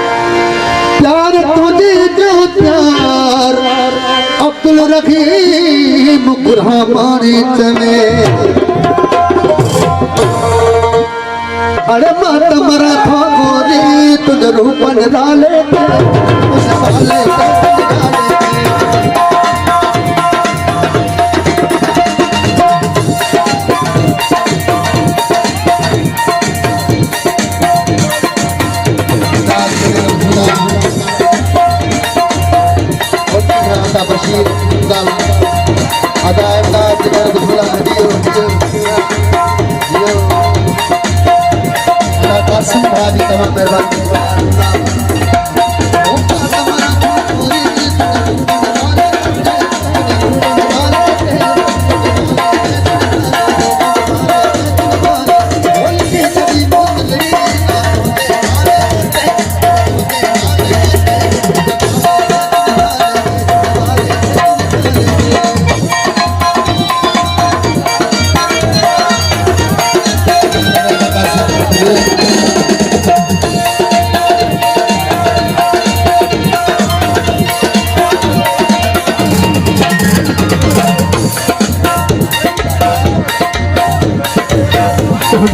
प्यार तुझे जो प्यार अब्दुल रहीम बुरहानी चले अरे माता मरा था गोरी तुझ रूपन डाले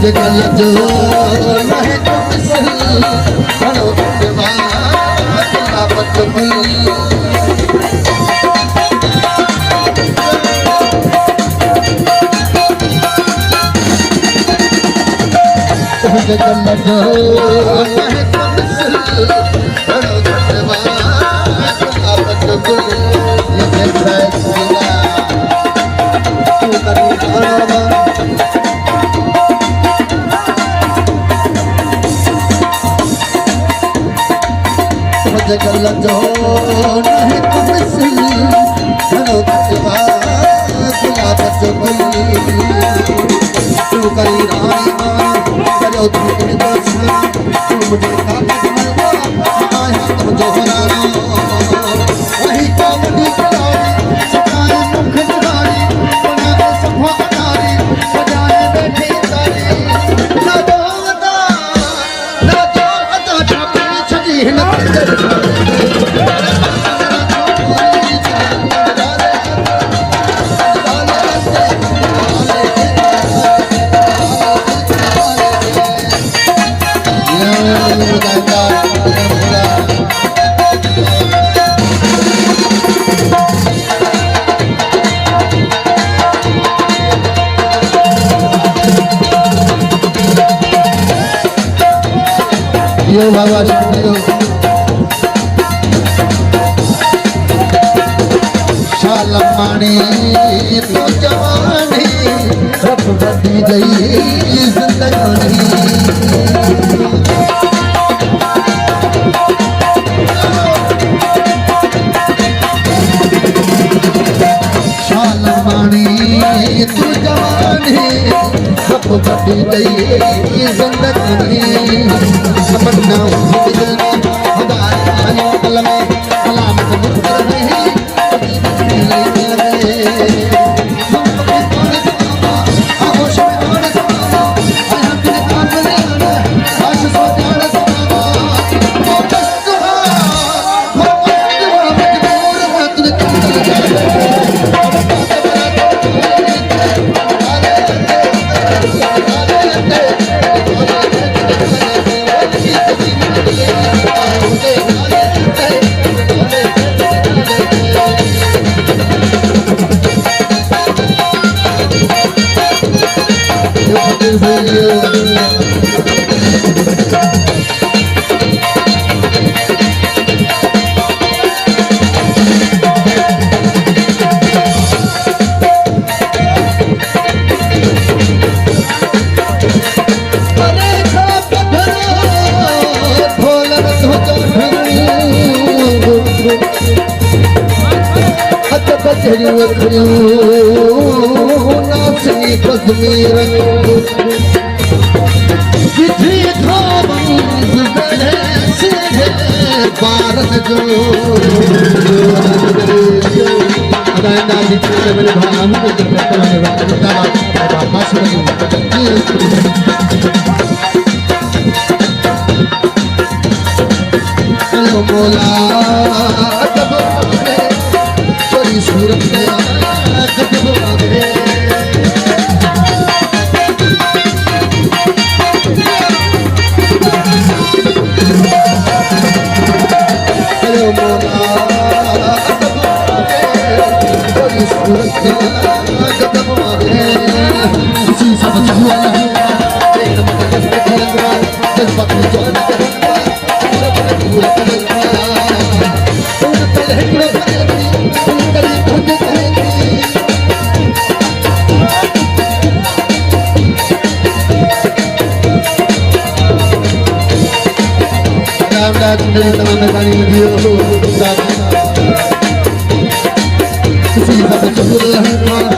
जगल जो रहे जगल जो नहीं तुमसे घरों बचवा गुलाब चुगली तू करी रानी माँ करो तुम बसा तू मुझे कागज मलवा आया तुम जोहराना वही कामड़ी खिलाड़ी सताए मुख जुगाड़ी बना दे सफा अटारी बजाए बैठी तारी ना दो अदा छापी छड़ी हिन यो बाबा शालमानी तो जवानी रब बदी गई जिंदगानी शालमानी तो जवानी रब बदी गई जिंदगानी तमन्ना दिल में खुदा आने कल में सलामत मुकर नहीं Yeah. जहिड़ियूं अखियूं नाचनी कज़मी रंग किथे खावंस दड़े बारन जो अदाइंदा जी चले मेरे भाई को करते हैं बात मोला चोरी सूरत Terima kasih.